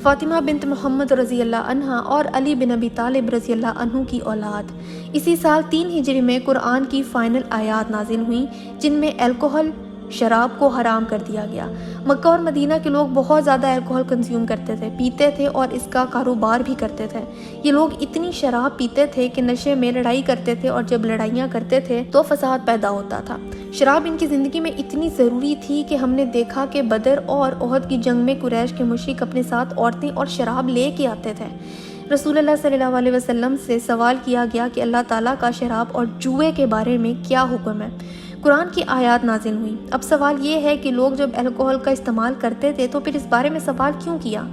A: فاطمہ بنت محمد رضی اللہ عنہا اور علی بن ابی طالب رضی اللہ عنہ کی اولاد۔ اسی سال 3 ہجری میں قرآن کی فائنل آیات نازل ہوئیں جن میں الکوہل، شراب کو حرام کر دیا گیا۔ مکہ اور مدینہ کے لوگ بہت زیادہ الکوہل کنزیوم کرتے تھے، پیتے تھے اور اس کا کاروبار بھی کرتے تھے۔ یہ لوگ اتنی شراب پیتے تھے کہ نشے میں لڑائی کرتے تھے، اور جب لڑائیاں کرتے تھے تو فساد پیدا ہوتا تھا۔ شراب ان کی زندگی میں اتنی ضروری تھی کہ ہم نے دیکھا کہ بدر اور احد کی جنگ میں قریش کے مشرک اپنے ساتھ عورتیں اور شراب لے کے آتے تھے۔ رسول اللہ صلی اللہ علیہ وسلم سے سوال کیا گیا کہ اللہ تعالیٰ کا شراب اور جوئے کے بارے میں کیا حکم ہے؟ قرآن کی آیات نازل ہوئی۔ اب سوال یہ ہے کہ لوگ جب الکوہل کا استعمال کرتے تھے تو پھر اس بارے میں سوال کیوں کیا؟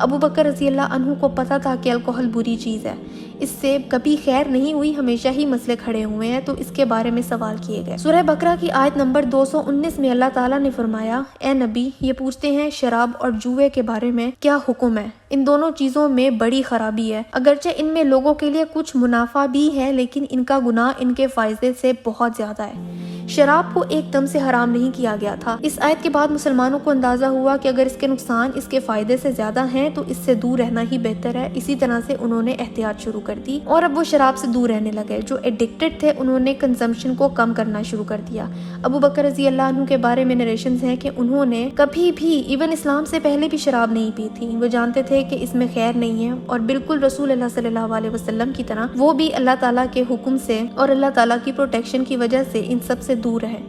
A: ابو بکر رضی اللہ عنہ کو پتہ تھا کہ الکوہل بری چیز ہے، اس سے کبھی خیر نہیں ہوئی، ہمیشہ ہی مسئلے کھڑے ہوئے ہیں، تو اس کے بارے میں سوال کیے گئے۔ سورہ بقرہ کی آیت نمبر 219 میں اللہ تعالیٰ نے فرمایا، اے نبی، یہ پوچھتے ہیں شراب اور جوئے کے بارے میں کیا حکم ہے؟ ان دونوں چیزوں میں بڑی خرابی ہے، اگرچہ ان میں لوگوں کے لیے کچھ منافع بھی ہے، لیکن ان کا گناہ ان کے فائدے سے بہت زیادہ ہے۔ شراب کو ایک دم سے حرام نہیں کیا گیا تھا۔ اس آیت کے بعد مسلمانوں کو اندازہ ہوا کہ اگر اس کے نقصان اس کے فائدے سے زیادہ ہیں تو اس سے دور رہنا ہی بہتر ہے۔ اسی طرح سے انہوں نے احتیاط شروع کر دی اور اب وہ شراب سے دور رہنے لگے۔ جو ایڈکٹڈ تھے انہوں نے کنزمپشن کو کم کرنا شروع کر دیا۔ ابو بکر رضی اللہ عنہ کے بارے میں نریشنز ہیں کہ انہوں نے کبھی بھی ایون اسلام سے پہلے بھی شراب نہیں پی تھی۔ وہ جانتے تھے کہ اس میں خیر نہیں ہے، اور بالکل رسول اللہ صلی اللہ علیہ وسلم کی طرح وہ بھی اللہ تعالیٰ کے حکم سے اور اللہ تعالیٰ کی پروٹیکشن کی وجہ سے ان سب سے دور رہے۔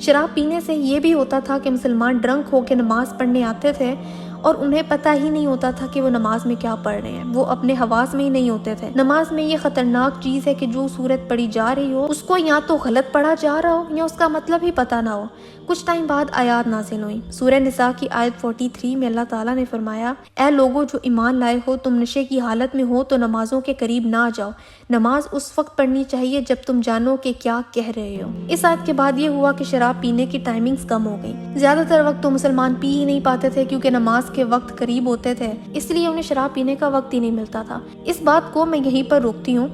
A: شراب پینے سے یہ بھی ہوتا تھا کہ مسلمان ڈرنک ہو کے نماز پڑھنے آتے تھے اور انہیں پتہ ہی نہیں ہوتا تھا کہ وہ نماز میں کیا پڑھ رہے ہیں، وہ اپنے حواس میں ہی نہیں ہوتے تھے۔ نماز میں یہ خطرناک چیز ہے کہ جو سورت پڑھی جا رہی ہو اس کو یا تو غلط پڑھا جا رہا ہو یا اس کا مطلب ہی پتہ نہ ہو۔ کچھ ٹائم بعد آیات نازل ہوئی۔ سورہ نساء کی آیت 43 میں اللہ تعالیٰ نے فرمایا، اے لوگو جو ایمان لائے ہو، تم نشے کی حالت میں ہو تو نمازوں کے قریب نہ جاؤ، نماز اس وقت پڑھنی چاہیے جب تم جانو کہ کیا کہہ رہے ہو۔ اس آیت کے بعد یہ ہوا کہ شراب پینے کی ٹائمنگز کم ہو گئی۔ زیادہ تر وقت تو مسلمان پی ہی نہیں پاتے تھے کیونکہ نماز کے وقت قریب ہوتے تھے، اس لیے انہیں شراب پینے کا وقت ہی نہیں ملتا تھا۔ اس بات کو میں یہیں پر روکتی ہوں۔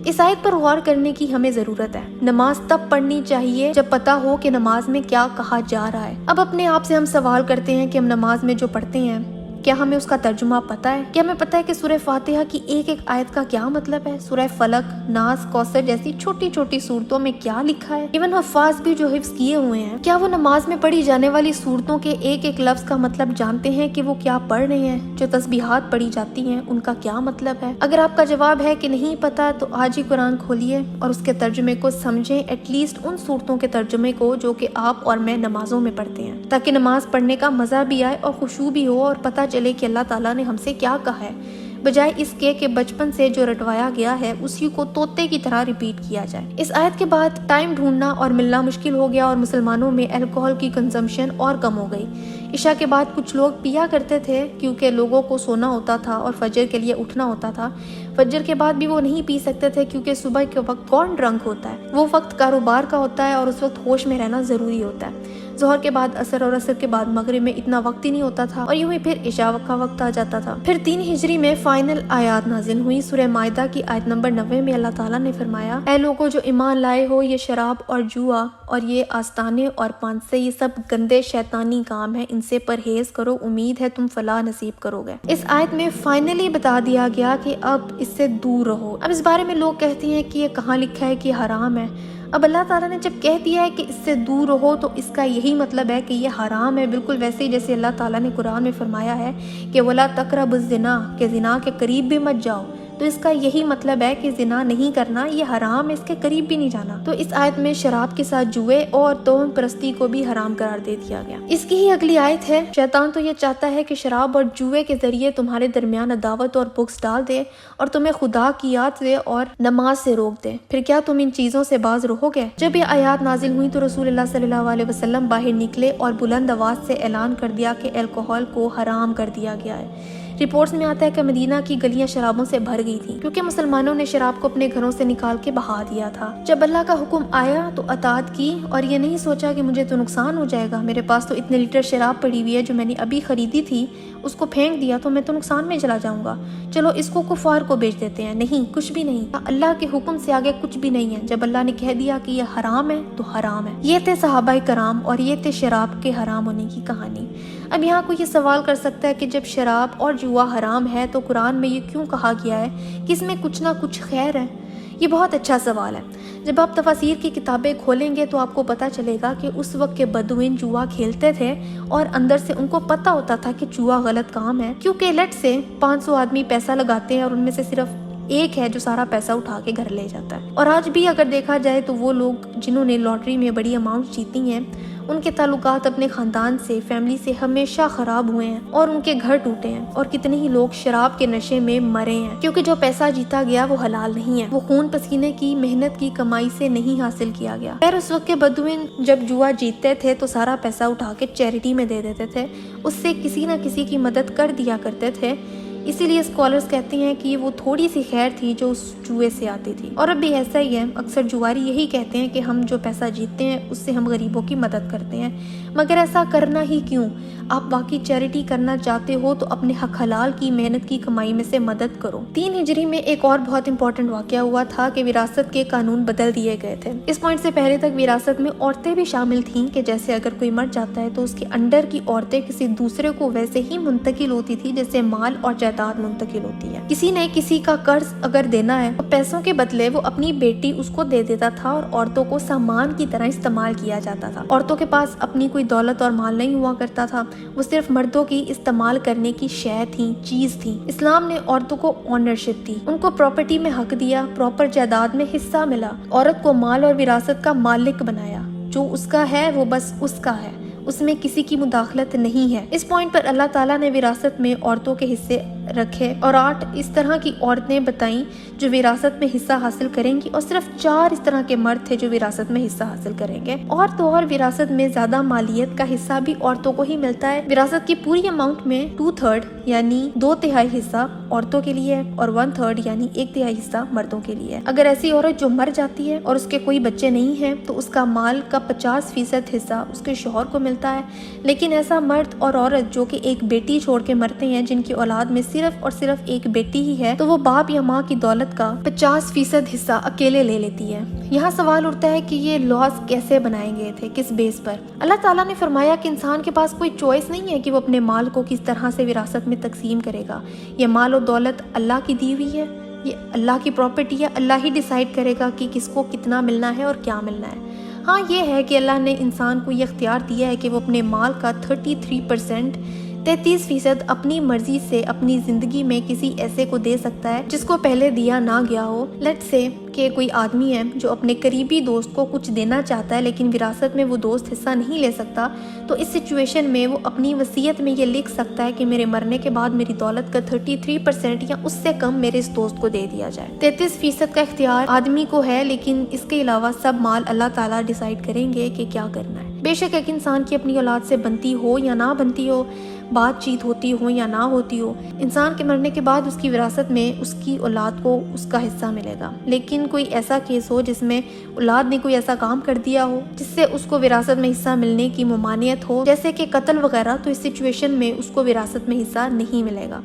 A: اس آیت پر غور کرنے کی ہمیں ضرورت ہے۔ نماز تب پڑھنی چاہیے جب پتہ ہو کہ نماز میں کیا کہا جا رہا ہے۔ اب اپنے آپ سے ہم سوال کرتے ہیں کہ ہم نماز میں جو پڑھتے ہیں کیا ہمیں اس کا ترجمہ پتہ ہے؟ کیا ہمیں پتہ ہے کہ سورہ فاتحہ کی ایک ایک آیت کا کیا مطلب ہے؟ سورہ فلق، ناس، کوثر جیسی چھوٹی چھوٹی صورتوں میں کیا لکھا ہے؟ ایون حفاظ بھی جو حفظ کیے ہوئے ہیں، کیا وہ نماز میں پڑھی جانے والی صورتوں کے ایک ایک لفظ کا مطلب جانتے ہیں کہ وہ کیا پڑھ رہے ہیں؟ جو تسبیحات پڑھی جاتی ہیں ان کا کیا مطلب ہے؟ اگر آپ کا جواب ہے کہ نہیں پتہ تو آج ہی قرآن کھولیے اور اس کے ترجمے کو سمجھیں، ایٹ لیسٹ ان صورتوں کے ترجمے کو جو کہ آپ اور میں نمازوں میں پڑھتے ہیں، تاکہ نماز پڑھنے کا مزہ بھی آئے اور خشوع بھی ہو اور پتہ چلے کہ اللہ تعالیٰ نے ہم سے کیا کہا ہے، بجائے اس کے کہ بچپن سے جو رٹوایا گیا ہے اسی کو طوطے کی طرح ریپیٹ کیا جائے۔ اس آیت کے بعد ٹائم ڈھونڈنا اور ملنا مشکل ہو گیا اور مسلمانوں میں الکوہل کی کنزمپشن اور کم ہو گئی۔ عشاء کے بعد کچھ لوگ پیا کرتے تھے کیونکہ لوگوں کو سونا ہوتا تھا اور فجر کے لیے اٹھنا ہوتا تھا۔ فجر کے بعد بھی وہ نہیں پی سکتے تھے کیونکہ صبح کے وقت کون ڈرنک ہوتا ہے، وہ وقت کاروبار کا ہوتا ہے اور اس وقت ہوش میں رہنا ضروری ہوتا ہے۔ ظہر کے بعد عصر اور عصر کے بعد مغرب میں اتنا وقت ہی نہیں ہوتا تھا اور یوں ہی پھر عشاء کا وقت آ جاتا تھا۔ پھر 3 ہجری میں فائنل آیات نازل ہوئی۔ سورہ مائدہ کی آیت نمبر 90 میں اللہ تعالیٰ نے فرمایا، اے لوگوں جو ایمان لائے ہو، یہ شراب اور جوا اور یہ آستانے اور پانسے، یہ سب گندے شیطانی کام ہیں، ان سے پرہیز کرو، امید ہے تم فلاح نصیب کرو گے۔ اس آیت میں فائنلی بتا دیا گیا کہ اب اس سے دور رہو۔ اب اس بارے میں لوگ کہتے ہیں کہ یہ کہاں لکھا ہے کہ یہ حرام ہے؟ اب اللہ تعالیٰ نے جب کہہ دیا ہے کہ اس سے دور رہو تو اس کا یہی مطلب ہے کہ یہ حرام ہے، بالکل ویسے ہی جیسے اللہ تعالیٰ نے قرآن میں فرمایا ہے کہ وَلَا تَقْرَبُوا الزِّنَا، کہ زنا کے قریب بھی مت جاؤ، تو اس کا یہی مطلب ہے کہ زنا نہیں کرنا، یہ حرام ہے، اس کے قریب بھی نہیں جانا۔ تو اس آیت میں شراب کے ساتھ جوئے اور توہم پرستی کو بھی حرام قرار دے دیا گیا۔ اس کی ہی اگلی آیت ہے، شیطان تو یہ چاہتا ہے کہ شراب اور جوئے کے ذریعے تمہارے درمیان عداوت اور بغض ڈال دے اور تمہیں خدا کی یاد سے اور نماز سے روک دے، پھر کیا تم ان چیزوں سے باز رہو گے؟ جب یہ آیات نازل ہوئی تو رسول اللہ صلی اللہ علیہ وسلم باہر نکلے اور بلند آواز سے اعلان کر دیا کہ الکوہل کو حرام کر دیا گیا ہے۔ رپورٹس میں آتا ہے کہ مدینہ کی گلیاں شرابوں سے بھر گئی تھیں کیونکہ مسلمانوں نے شراب کو اپنے گھروں سے نکال کے بہا دیا تھا۔ جب اللہ کا حکم آیا تو اطاعت کی اور یہ نہیں سوچا کہ مجھے تو نقصان ہو جائے گا، میرے پاس تو اتنے لیٹر شراب پڑی ہوئی ہے جو میں نے ابھی خریدی تھی، اس کو پھینک دیا تو میں تو نقصان میں چلا جاؤں گا، چلو اس کو کفار کو بیچ دیتے ہیں۔ نہیں، کچھ بھی نہیں، اللہ کے حکم سے آگے کچھ بھی نہیں ہے۔ جب اللہ نے کہہ دیا کہ یہ حرام ہے تو حرام ہے۔ یہ تھے صحابہ کرام اور یہ تھے شراب کے حرام ہونے کی کہانی۔ اب یہاں کوئی یہ سوال کر سکتا ہے کہ جب شراب اور جوا حرام ہے تو قرآن میں یہ کیوں کہا گیا ہے کہ اس میں کچھ نہ کچھ خیر ہے؟ یہ بہت اچھا سوال ہے۔ جب آپ تفاسیر کی کتابیں کھولیں گے تو آپ کو پتہ چلے گا کہ اس وقت کے بدوین جوا کھیلتے تھے اور اندر سے ان کو پتہ ہوتا تھا کہ جوا غلط کام ہے، کیونکہ لیٹ سے 500 آدمی پیسہ لگاتے ہیں اور ان میں سے صرف ایک ہے جو سارا پیسہ اٹھا کے گھر لے جاتا ہے۔ اور آج بھی اگر دیکھا جائے تو وہ لوگ جنہوں نے لاٹری میں بڑی اماؤنٹ جیتی ہیں، ان کے تعلقات اپنے خاندان سے، فیملی سے ہمیشہ خراب ہوئے ہیں اور ان کے گھر ٹوٹے ہیں، اور کتنے ہی لوگ شراب کے نشے میں مرے ہیں کیونکہ جو پیسہ جیتا گیا وہ حلال نہیں ہے، وہ خون پسینے کی محنت کی کمائی سے نہیں حاصل کیا گیا۔ خیر، اس وقت کے بدوین جب جوا جیتتے تھے تو سارا پیسہ اٹھا کے چیریٹی میں دے دیتے تھے، اس سے کسی نہ کسی کی مدد کر دیا کرتے تھے۔ اسی لیے اسکالرز کہتے ہیں کہ وہ تھوڑی سی خیر تھی جو اس جوئے سے آتی تھی، اور اب بھی ایسا ہی ہے۔ اکثر جواری یہی کہتے ہیں کہ ہم جو پیسہ جیتتے ہیں اس سے ہم غریبوں کی مدد کرتے ہیں، مگر ایسا کرنا ہی کیوں؟ آپ واقعی چیریٹی کرنا چاہتے ہو تو اپنے حق حلال کی محنت کی کمائی میں سے مدد کرو۔ 3 ہجری میں ایک اور بہت امپورٹنٹ واقعہ ہوا تھا کہ وراثت کے قانون بدل دیے گئے تھے۔ اس پوائنٹ سے پہلے تک وراثت میں عورتیں بھی شامل تھیں کہ جیسے اگر کوئی مر جاتا ہے تو اس کے انڈر کی عورتیں کسی دوسرے کو ویسے ہی منتقل ہوتی تھی جیسے مال اور جائیداد منتقل ہوتی ہے۔ کسی نے کسی کا قرض اگر دینا ہے تو پیسوں کے بدلے وہ اپنی بیٹی اس کو دے دیتا تھا اور عورتوں کو سامان کی طرح استعمال کیا جاتا تھا۔ عورتوں کے پاس اپنی کوئی دولت اور مال نہیں ہوا کرتا تھا، وہ صرف مردوں کی استعمال کرنے کی شے تھیں، چیز تھیں۔ اسلام نے عورتوں کو اونرشپ دی، ان کو پراپرٹی میں حق دیا، پراپر جائیداد میں حصہ ملا، عورت کو مال اور وراثت کا مالک بنایا، جو اس کا ہے وہ بس اس کا ہے، اس میں کسی کی مداخلت نہیں ہے۔ اس پوائنٹ پر اللہ تعالیٰ نے وراثت میں عورتوں کے حصے رکھے اور 8 اس طرح کی عورتیں بتائیں جو وراثت میں حصہ حاصل کریں گی، اور صرف 4 اس طرح کے مرد تھے جو وراثت میں حصہ حاصل کریں گے۔ اور تو اور وراثت میں زیادہ مالیت کا حصہ بھی عورتوں کو ہی ملتا ہے۔ وراثت کی پوری اماؤنٹ میں 2/3 یعنی 2/3 حصہ عورتوں کے لیے ہے اور 1/3 یعنی 1/3 حصہ مردوں کے لیے ہے۔ اگر ایسی عورت جو مر جاتی ہے اور اس کے کوئی بچے نہیں ہیں تو اس کا مال کا 50% حصہ اس کے شوہر کو ملتا ہے، لیکن ایسا مرد اور عورت جو کہ ایک بیٹی چھوڑ کے مرتے ہیں، جن کی اولاد میں صرف اور صرف ایک بیٹی ہی ہے تو وہ باپ یا ماں کی دولت کا 50% حصہ اکیلے لے لیتی ہے۔ یہاں سوال اٹھتا ہے کہ یہ لاز کیسے بنائے گئے تھے، کس بیس پر؟ اللہ تعالیٰ نے فرمایا کہ انسان کے پاس کوئی چوائس نہیں ہے کہ وہ اپنے مال کو کس طرح سے وراثت میں تقسیم کرے گا۔ یہ مال و دولت اللہ کی دی ہوئی ہے، یہ اللہ کی پراپرٹی ہے، اللہ ہی ڈیسائیڈ کرے گا کہ کس کو کتنا ملنا ہے اور کیا ملنا ہے۔ ہاں یہ ہے کہ اللہ نے انسان کو یہ اختیار دیا ہے کہ وہ اپنے مال کا 33% اپنی مرضی سے اپنی زندگی میں کسی ایسے کو دے سکتا ہے جس کو پہلے دیا نہ گیا ہو۔ لیٹس سے کہ کوئی آدمی ہے جو اپنے قریبی دوست کو کچھ دینا چاہتا ہے لیکن وراثت میں وہ دوست حصہ نہیں لے سکتا، تو اس سچویشن میں وہ اپنی وصیت میں یہ لکھ سکتا ہے کہ میرے مرنے کے بعد میری دولت کا 33% یا اس سے کم میرے اس دوست کو دے دیا جائے۔ 33% کا اختیار آدمی کو ہے، لیکن اس کے علاوہ سب مال اللہ تعالیٰ ڈیسائیڈ کریں گے کہ کیا کرنا ہے۔ بے شک ایک انسان کی اپنی اولاد سے بنتی ہو یا نہ بنتی ہو، بات چیت ہوتی ہو یا نہ ہوتی ہو، انسان کے مرنے کے بعد اس کی وراثت میں اس کی اولاد کو اس کا حصہ ملے گا۔ لیکن کوئی ایسا کیس ہو جس میں اولاد نے کوئی ایسا کام کر دیا ہو جس سے اس کو وراثت میں حصہ ملنے کی ممانعت ہو، جیسے کہ قتل وغیرہ، تو اس سچویشن میں اس کو وراثت میں حصہ نہیں ملے گا۔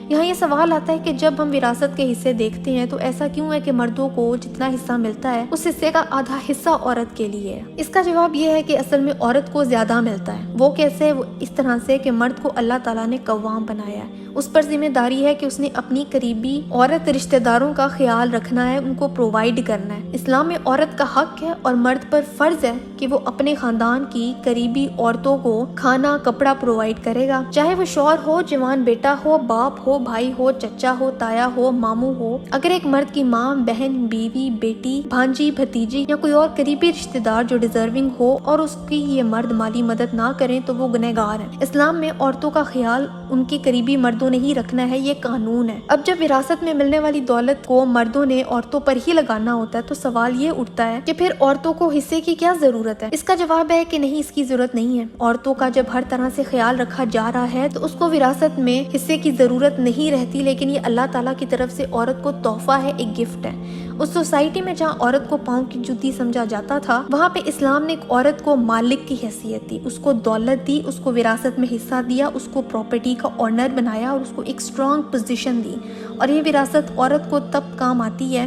A: یہاں یہ سوال آتا ہے کہ جب ہم وراثت کے حصے دیکھتے ہیں تو ایسا کیوں ہے کہ مردوں کو جتنا حصہ ملتا ہے اس حصے کا آدھا حصہ عورت کے لیے ہے؟ اس کا جواب یہ ہے کہ اصل میں عورت کو زیادہ ملتا ہے۔ وہ کیسے؟ وہ اس طرح سے کہ مرد کو اللہ تعالیٰ نے قوام بنایا ہے، اس پر ذمہ داری ہے کہ اس نے اپنی قریبی عورت رشتہ داروں کا خیال رکھنا ہے، ان کو پرووائڈ کرنا ہے۔ اسلام میں عورت کا حق ہے اور مرد پر فرض ہے کہ وہ اپنے خاندان کی قریبی عورتوں کو کھانا کپڑا پرووائڈ کرے گا، چاہے وہ شوہر ہو، جوان بیٹا ہو، باپ ہو، بھائی ہو، چچا ہو، تایا ہو، ماموں ہو۔ اگر ایک مرد کی ماں، بہن، بیوی، بیٹی، بھانجی، بھتیجی یا کوئی اور قریبی رشتہ دار جو ڈیزرونگ ہو اور اس کی یہ مرد مالی مدد نہ کریں تو وہ گنہگار ہیں۔ اسلام میں عورتوں کا خیال ان کی قریبی مردوں نے ہی رکھنا ہے، یہ قانون ہے۔ اب جب وراثت میں ملنے والی دولت کو مردوں نے عورتوں پر ہی لگانا ہوتا ہے تو سوال یہ اٹھتا ہے کہ پھر عورتوں کو حصے کی کیا ضرورت ہے؟ اس کا جواب ہے کہ نہیں، اس کی ضرورت نہیں ہے۔ عورتوں کا جب ہر طرح سے خیال رکھا جا رہا ہے تو اس کو وراثت میں حصے کی ضرورت نہیں رہتی، لیکن یہ اللہ تعالیٰ کی طرف سے عورت کو تحفہ ہے، ایک گفٹ ہے۔ اس سوسائٹی میں جہاں عورت کو پاؤں کی جوتی سمجھا جاتا تھا، وہاں پہ اسلام نے ایک عورت کو مالک کی حیثیت دی، اس کو دولت دی، اس کو وراثت میں حصہ دیا، اس کو پراپرٹی کا آنر بنایا اور اس کو ایک اسٹرانگ پوزیشن دی۔ اور یہ وراثت عورت کو تب کام آتی ہے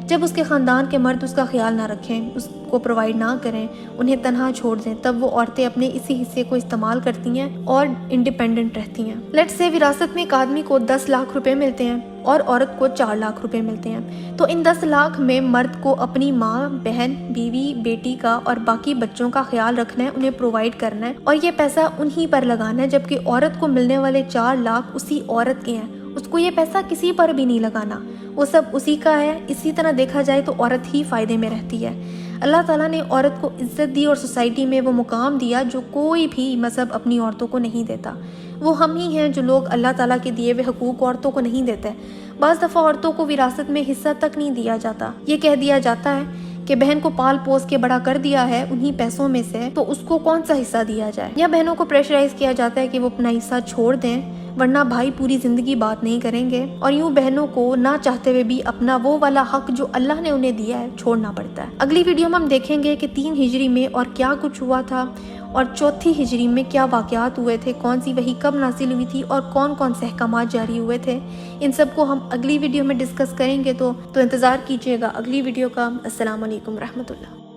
A: جب اس کے خاندان کے مرد اس کا خیال نہ رکھیں، اس کو پرووائڈ نہ کریں، انہیں تنہا چھوڑ دیں، تب وہ عورتیں اپنے اسی حصے کو استعمال کرتی ہیں اور انڈیپینڈنٹ رہتی ہیں۔ لیٹس سے وراثت میں ایک آدمی کو 10 لاکھ روپے ملتے ہیں اور عورت کو 4 لاکھ روپے ملتے ہیں، تو ان 10 لاکھ میں مرد کو اپنی ماں، بہن، بیوی، بیٹی کا اور باقی بچوں کا خیال رکھنا ہے، انہیں پرووائڈ کرنا ہے اور یہ پیسہ انہی پر لگانا ہے، جبکہ عورت کو ملنے والے 4 لاکھ اسی عورت کے ہیں، اس کو یہ پیسہ کسی پر بھی نہیں لگانا، وہ سب اسی کا ہے۔ اسی طرح دیکھا جائے تو عورت ہی فائدے میں رہتی ہے۔ اللہ تعالیٰ نے عورت کو عزت دی اور سوسائٹی میں وہ مقام دیا جو کوئی بھی مذہب اپنی عورتوں کو نہیں دیتا۔ وہ ہم ہی ہیں جو لوگ اللہ تعالیٰ کے دیے ہوئے حقوق عورتوں کو نہیں دیتے۔ بعض دفعہ عورتوں کو وراثت میں حصہ تک نہیں دیا جاتا، یہ کہہ دیا جاتا ہے کہ بہن کو پال پوس کے بڑا کر دیا ہے انہی پیسوں میں سے، تو اس کو کون سا حصہ دیا جائے، یا بہنوں کو پریشرائز کیا جاتا ہے کہ وہ اپنا حصہ چھوڑ دیں ورنہ بھائی پوری زندگی بات نہیں کریں گے، اور یوں بہنوں کو نہ چاہتے ہوئے بھی اپنا وہ والا حق جو اللہ نے انہیں دیا ہے چھوڑنا پڑتا ہے۔ اگلی ویڈیو میں ہم دیکھیں گے کہ 3 ہجری میں اور کیا کچھ ہوا تھا اور 4 ہجری میں کیا واقعات ہوئے تھے، کون سی وحی کب نازل ہوئی تھی اور کون کون سے احکامات جاری ہوئے تھے۔ ان سب کو ہم اگلی ویڈیو میں ڈسکس کریں گے، تو انتظار کیجیے گا اگلی ویڈیو کا۔ السلام علیکم رحمۃ اللہ۔